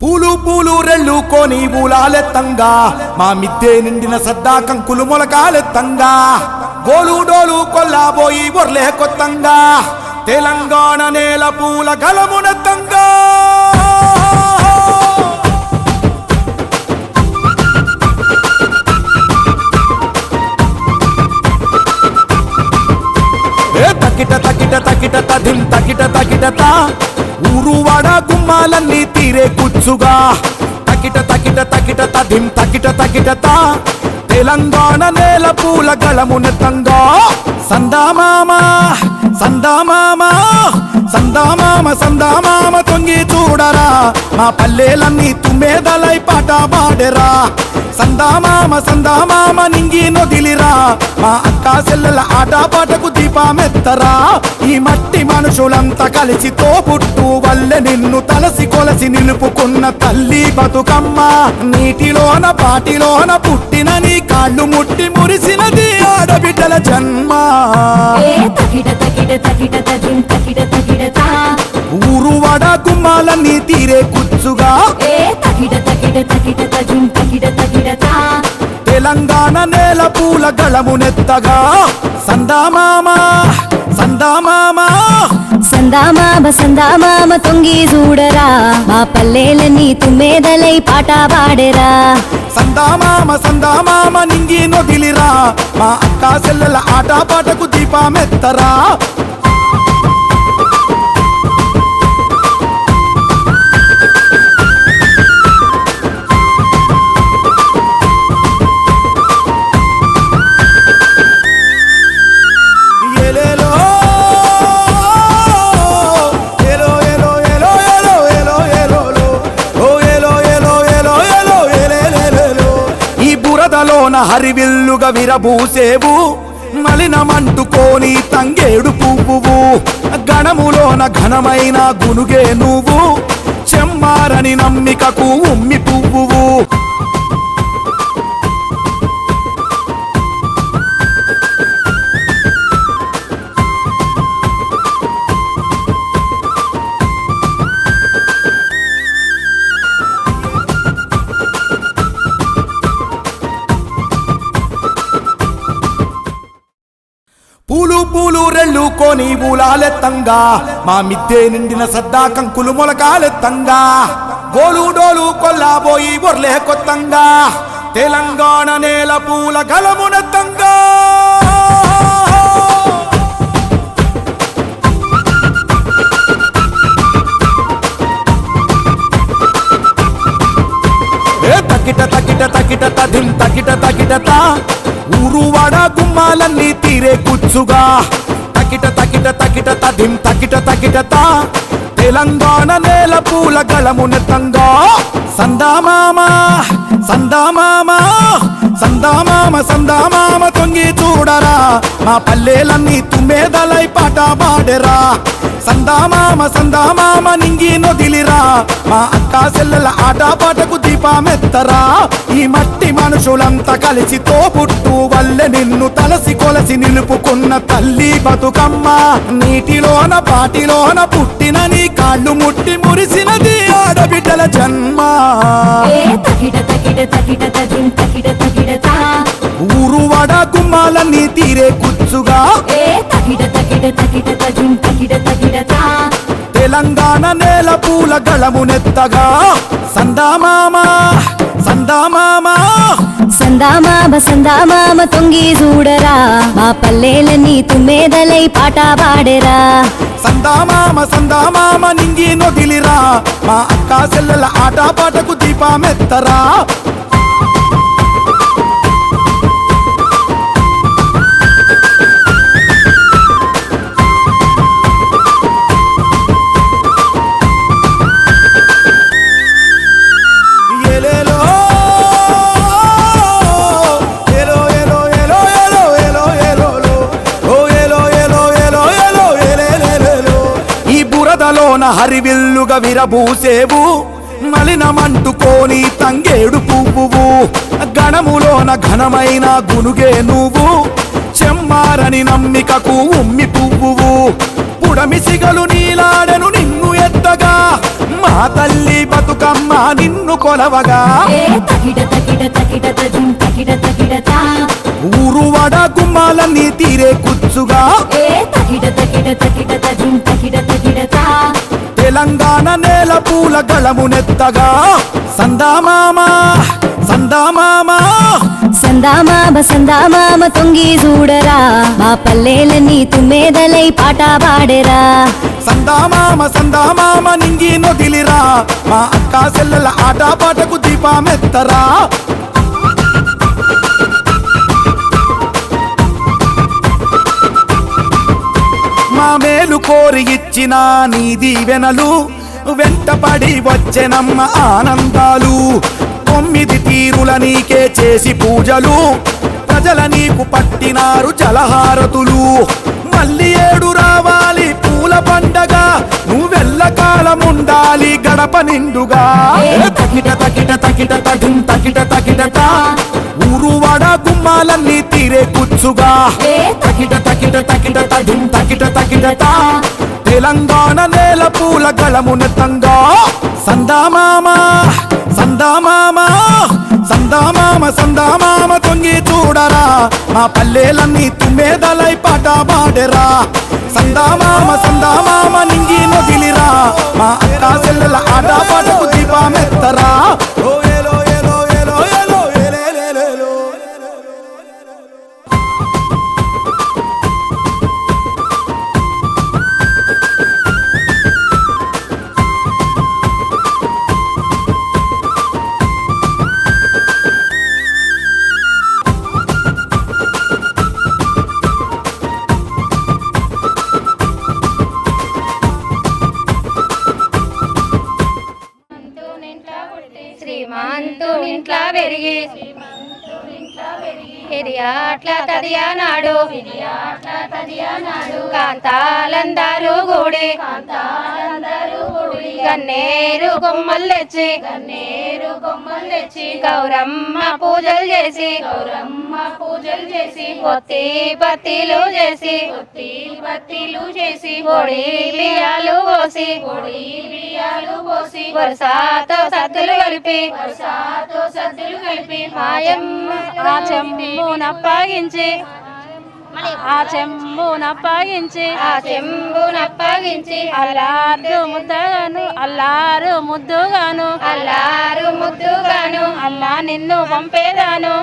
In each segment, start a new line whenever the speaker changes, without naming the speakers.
పూలు పూలు రెళ్ళు కోని ఊలాలెత్తంగా మా మిద్దె నిండిన సద్దా కంకులు మొలకాలెత్తంగా గోలు డోలు కొల్లాబోయి ఒర్లే కొత్తంగా తెలంగాణ నేల పూల గలమునెత్తంగా తకిట తకిట తకిట తదిం తకిట తకిట ఊరువాడ గుమ్మాలన్నీ తీరే కూర్చుగా తకిట తకిట తకిట తదిం తకిట తకిట తెలంగాణ నేల పూల గళమునెత్తంగా సందామామ సందామామ సందామామ సందామామ తొంగి చూడరా మా పల్లెలన్నీ తుమ్మేదలై పాట పాడెరా సందామామ సందామామ నింగి నొదిలిరా మా అక్క చెల్లెల ఆట పాటకు దీపమెత్తరా ఈ మట్టి మనుషులంతా కలిసి తోబుట్టు వల్లే నిన్ను తలసి కొలసి నిలుపుకున్న తల్లి బతుకమ్మ నీటిలోన పాటిలోన పుట్టిన నీ కాళ్ళు ముట్టి మురిసినది ఆడబిడ్డల జన్మ ఊరువాడ గుమ్మాలన్నీ తీరే కూర్చుగా తెలంగాణ నేల పూల గళమునెత్తగా సందామామ సందామామ
సందామామ సందామామ తొంగి చూడరా మా పల్లెలన్నీ తుమ్మేదలై పాట పాడెరా
సందామామ సందామామ నింగి నొదిలిరా మా అక్క చెల్లెల ఆట పాటకు దీపమెత్తరా హరివిల్లుగా విరబూసేవు మలినమంటుకోని తంగేడు పువ్వువు గణములోన ఘనమైన గునుగే నువ్వు చెమ్మారని నమ్మికకు ఉమ్మి పువ్వువు పూలు పూలు రెళ్ళు కోని ఊలాలెత్తంగా మా మిద్దె నిండిన సద్దా కంకులు మొలకాలెత్తంగా గోలు డోలు కొల్లాబోయి ఒర్లే కొత్తంగా తెలంగాణ నేల పూల గలమునెత్తంగా తకిట తకిట తకిట తదిం తకిట తకిట ఊరువాడ గుమ్మాలన్నీ తీరే కూర్చుగా తకిట తకిట తకిట తదిం తకిట తకిట తెలంగాణ నేల పూల గళమునెత్తంగా సందామామ సందామామ సందామామ సందామామ తొంగి చూడరా మా పల్లెలన్నీ తుమ్మేదలై పాట పాడెరా సందామామ సందామామ నింగి నొదిలిరా మా అక్క చెల్లెల ఆట పాటకు దీపమెత్తరా ఈ మట్టి మనుషులంతా కలిసి తోబుట్టు వల్లే నిన్ను తలసి కొలసి నిలుపుకున్న తల్లి బతుకమ్మ నీటిలోన పాటిలోన పుట్టిన నీ కాళ్ళు ముట్టి మురిసినది ఆడబిడ్డల జన్మ ఊరువాడ గుమ్మాలన్నీ తీరే కూర్చుగా తెలంగాణ నేల పూల గళమునెత్తగా సందామామ సందామామ
సందామామ సందామామ తొంగి చూడరా మా పల్లెలన్నీ తుమ్మేదలై పాట పాడెరా
సందామామ సందామామ నింగి నొదిలిరా మా అక్క చెల్లెల ఆట పాటకు దీపమెత్తరా హరివిల్లుగా విరబూసేవు మలినమంటుకోని తంగేడు పువ్వువు గణములోన ఘనమైన గునుగే నువ్వు చెమ్మారని నమ్మికకు ఉమ్మి పువ్వువు పుడమి సిగలు నీలాడెను నిన్ను ఎత్తగా మా తల్లి బతుకమ్మ నిన్ను కొలవగా
ఏ తకిట తకిట తకిట తదిం తకిట తకిట తా
ఊరు వడ గుమ్మాలన్నీ తీరే కుచ్చుగా
ఏ తకిట తకిట తకిట తదిం తకిట తకిట తా
తెలంగాణ నేల పూల గళమునెత్తగా సందామామ సందామామ
సందామామ తొంగి చూడరా మా పల్లెలని తుమ్మేదలై పాట పాడెరా
సందామామ నింగి నొదిలిరా మా అక్క చెల్లెల ఆట పాటకు దీపమెత్తరా మా మేలు కోరి ఇచ్చిన నీ దీవెనలు వెంటపడి వచ్చెనమ్మ ఆనందాలు 9 తీరుల నీకే చేసి పూజలు ప్రజల నీకు పట్టినారు జలహారతులు మళ్ళీ 7 రావాలి పూల పండగ నువ్వెల్ల కాలముండాలి గడప నిండుగా తకిట తకిట తకిట తకిం తకిట తకిట ఊరు వాడ గుమ్మాలన్నీ తీరే కుచ్చుగా తకిట తకిట తకిట తకిం తకిట తకిట తెలంగాణ నేల పూల గళమునెత్తంగా సందామామ సందామామ సందామామ సందామామ తొంగి చూడరా మా పల్లెలన్నీ తుమ్మేదలై పాట పాడెరా సందామామ నింగి నొదిలిరా మా అక్క చెల్లెల ఆట పాటకు దీపమెత్తరా ఓ ఏలో ఏలో ఏలో ఏలో ఏలేలేలో
శ్రీమంతునింట్లా పెరిగి హిరియాట్ల తదియానాడు కాంతాలందరూ కూడి గన్నేరు కొమ్మలు తెచ్చి గౌరమ్మ పూజలు చేసి ఒత్తి బత్తీలు చేసి పొడి బియ్యాలు పోసి వరసాతో సద్దులు కలిపి మాయమ్మ ఆ చెంబునప్పగించి అల్లారు ముద్దుగాను అమ్మా నిన్ను పంపేదాను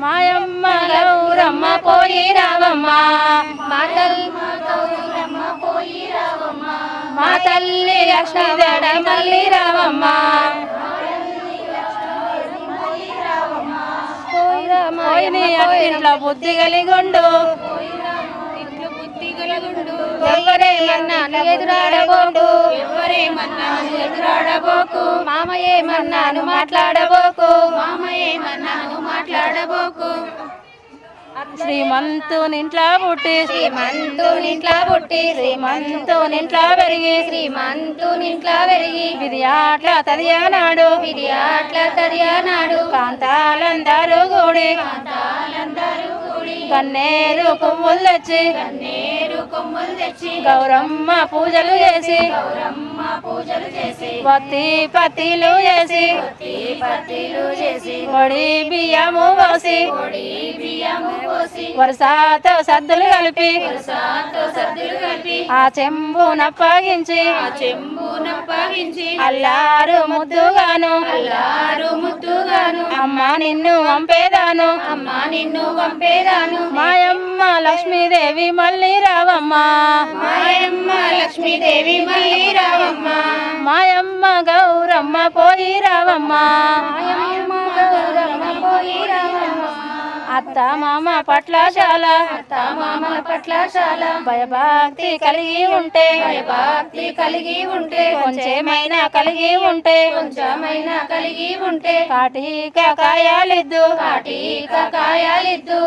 మాయమ్మ గౌరమ్మ పోయి రావమ్మా మా తల్లి లక్ష్మీదేవి మళ్ళీ రావమ్మా అట్టింట్లో బుద్ధి కలిగుండు ఎవరేమన్నాను ఎదురాడబోకు మామయ్యేమన్నాను మాట్లాడబోకు శ్రీమంతునింట్లా పుట్టి శ్రీమంతునింట్లా పెరిగి విరియాట్ల తదియానాడు కాంతాలందరూ కూడి కన్నేరు కొమ్ములు తెచ్చి గౌరమ్మ పూజలు చేసి వత్తి పత్తిలు చేసి పొడి బియ్యము పోసి వరసాతో సద్దులు కలిపి ఆ చెంబునప్పగించి అల్లారు ముద్దుగాను అమ్మా నిన్ను పంపేదాను మాయమ్మ లక్ష్మీదేవి మళ్ళీ రావమ్మా మాయమ్మ గౌరమ్మ పోయి రావమ్మా అత్త మామ పట్లశాల భయభక్తి కలిగి ఉంటే కొంచెమైనా కలిగి ఉంటే కాటిక కాయాలిద్దు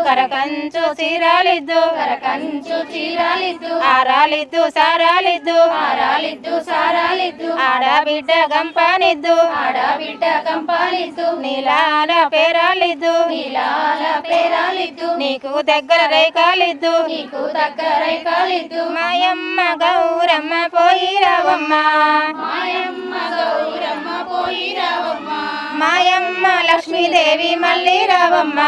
కరకంచు చీరాలిద్దు ఆరాలిద్దు సారాలిద్దు ఆడబిడ్డ గంపానిద్దు నీలాల పేరాలిద్దు పేరాలిద్దు
నీకు దగ్గర రేఖాలిద్దు
నీకు దగ్గరై కాలిద్దు
మాయమ్మ గౌరమ్మ పోయి రావమ్మ
మాయమ్మ గౌరమ్మ పోయి రావమ్మ
మాయమ్మ లక్ష్మీదేవి మళ్ళీ రావమ్మ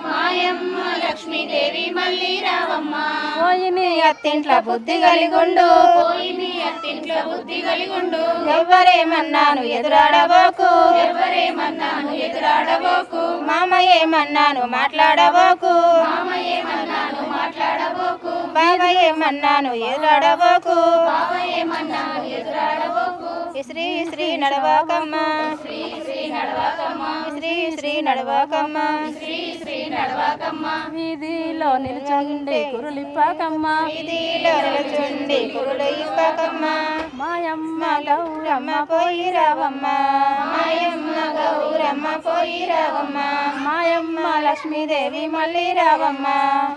మాయమ్మ లక్ష్మీదేవి మళ్ళీ రావమ్మ
పోయి నీ అత్తింట్ల బుద్ధి కలిగుండు
పోయి నీ అత్తింట్లో బుద్ధి కలిగుండు
ఎవ్వరేమన్నాను ఎదురాడబోకు
ఎవరేమన్నాను ఎదురాడబోకు
మామ ఏమన్నాను మాట్లాడబోకు
మామ ఏమన్నాను మాట్లాడబోకు
బావ ఏమన్నాను ఎదురాడబోకు
బావ ఏమన్నాను ఎదురాడబోకు
శ్రీ శ్రీ నడవాకమ్మ
శ్రీ శ్రీ నడవాకమ్మ
శ్రీ శ్రీ నడవాకమ్మ
శ్రీ శ్రీ నడవాకమ్మ
వీధిలో నిలుచుండి కురులిప్పాకమ్మ వీధిలో నిలుచుండి కురులు ఇప్పాకమ్మ మాయమ్మ గౌరమ్మ పోయి రావమ్మ
మాయమ్మ గౌరమ్మ పోయి రావమ్మ
మాయమ్మ లక్ష్మీదేవి మళ్ళీ రావమ్మ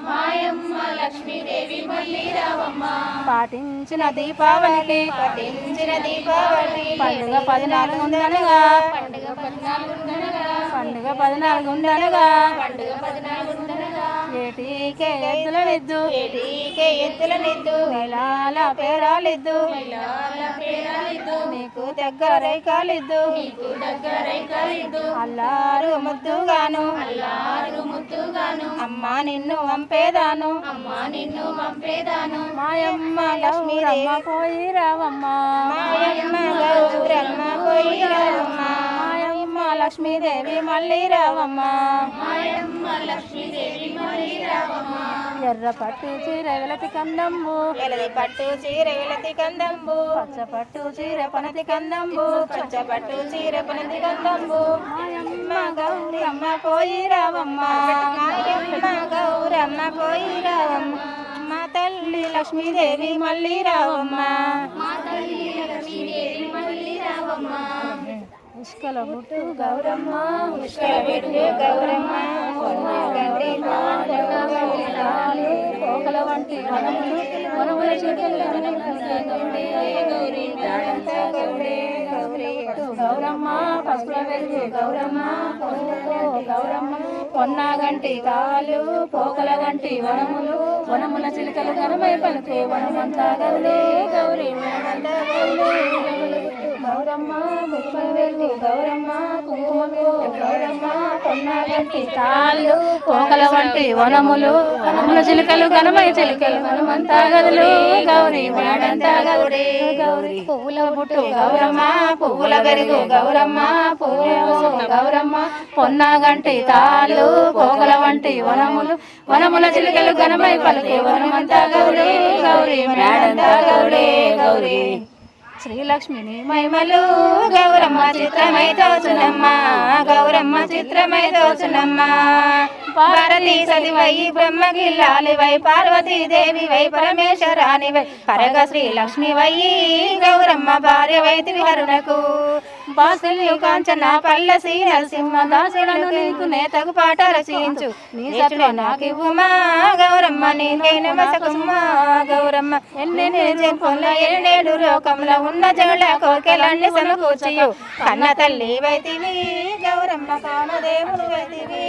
మాయమ్మ లక్ష్మీదేవి మళ్ళీ రావమ్మ
పాటించిన దీపావళికి
పఠించిన దీపావళి
పండుగ 14 ఉందనగా
పండుగ 14 ఉండగా
పండుగ 14 ఉందనగా
పండుగ 14 ఉండగా
ఏటికే ఎద్దుల నిద్దు
ఏటికే ఎత్తుల నిద్దు
వేలాల పేరాలిద్దు
పిల్లాల పేరాలిద్దు
నీకు దగ్గరై కాలిద్దు
నీకు దగ్గరై కాలిద్దు
అల్లారు ముద్దుగాను
అల్లారు ముద్దుగాను
అమ్మ నిన్ను వంపేదాను
అమ్మ నిన్ను పంపేదాను
మాయమ్మ లక్ష్మీదేవి పోయి రావమ్మ
మాయమ్మ గౌరమ్మ పోయి రావమ్మ
మాయమ్మ లక్ష్మీదేవి మళ్ళీ రావమ్మ
మాయమ్మ లక్ష్మీదేవి మళ్ళీ రావమ్మ
ఎర్ర పట్టు చీర వెలతి కందంబు
ఎలది పట్టు చీర వెలతి కందంబు
పచ్చ పట్టు చీర పనతి కందంబు
పచ్చ పట్టు చీర పనతి కందంబు
మాయమ్మ గౌరమ్మ పోయి రావమ్మ
మాయమ్మ గౌరమ్మ పోయి రావమ్మ
మా తల్లి లక్ష్మీదేవి మళ్ళీ రావమ్మ
మా తల్లి లక్ష్మీదేవి మళ్ళీ రావమ్మ
ఉష్కల బుట్టు గౌరమ్మ
పుష్కల పెట్టు గౌరమ్మ
గంటి పోకల వంటి వనములు వనముల చెట్టుల
గౌరీ గౌరీ గాడంతా గౌరీ గౌరీ
గౌరమ్మ పసుపుల వెలుగు గౌరమ్మ పొన్నుతో గౌరమ్మ పొన్నాగంటి కాలు పోకల వంటి వనములు వనముల చిలుకలు ఘనమై పలుకు వనమంతా గౌరీ గౌరీ మేడంతా గౌరీ గౌరమ్మ ముప్పల వెలుగు గౌరమ్మ కుంకుమ వెలుగు గౌరమ్మ పొన్నాగంటి కాళ్ళు పోకల వంటి వనములు వనముల చిలుకలు ఘనమై చిలుకలు వనమంతా గదులు గౌరీ మేడంతా గౌరీ గౌరీ పువ్వుల బుట్టు గౌరమ్మ పువ్వుల వెలుగు గౌరమ్మ పువ్వుల గౌరమ్మ పొన్నాగంటి తాళ్ళు పోగల వంటి వనములు వనముల చిలుకలు ఘనమై పలుకే వనమంతా గౌరీ గౌరీ మేడంతా గౌరీ గౌరీ శ్రీలక్ష్మిని
మహిమలు గౌరమ్మ చిత్రమై తోచునమ్మ గౌరమ్మ చిత్రమై తోచునమ్మ భారతీ సతివై బ్రహ్మగిల్లాలి వై పార్వతీ దేవి వై పరమేశ్వరాని వై పరగ శ్రీలక్ష్మి వై గౌరమ్మ భార్య వైతివి హరుణకు బాసుల్యు కాంచన పల్లసి నరసింహ దాసులను నీకు నేతకు పాట రచించు నీ సత్వ నాకివ్వుమా గౌరమ్మ నీకైన వసకుమ్మ గౌరమ్మ ఎన్ని పొల్ల ఎన్నేడు లోకంలో ఉన్న జగళ కోరికలన్నీ సమకూర్చియు కన్న తల్లి వైతివి గౌరమ్మ కామదేవుడు వైతివి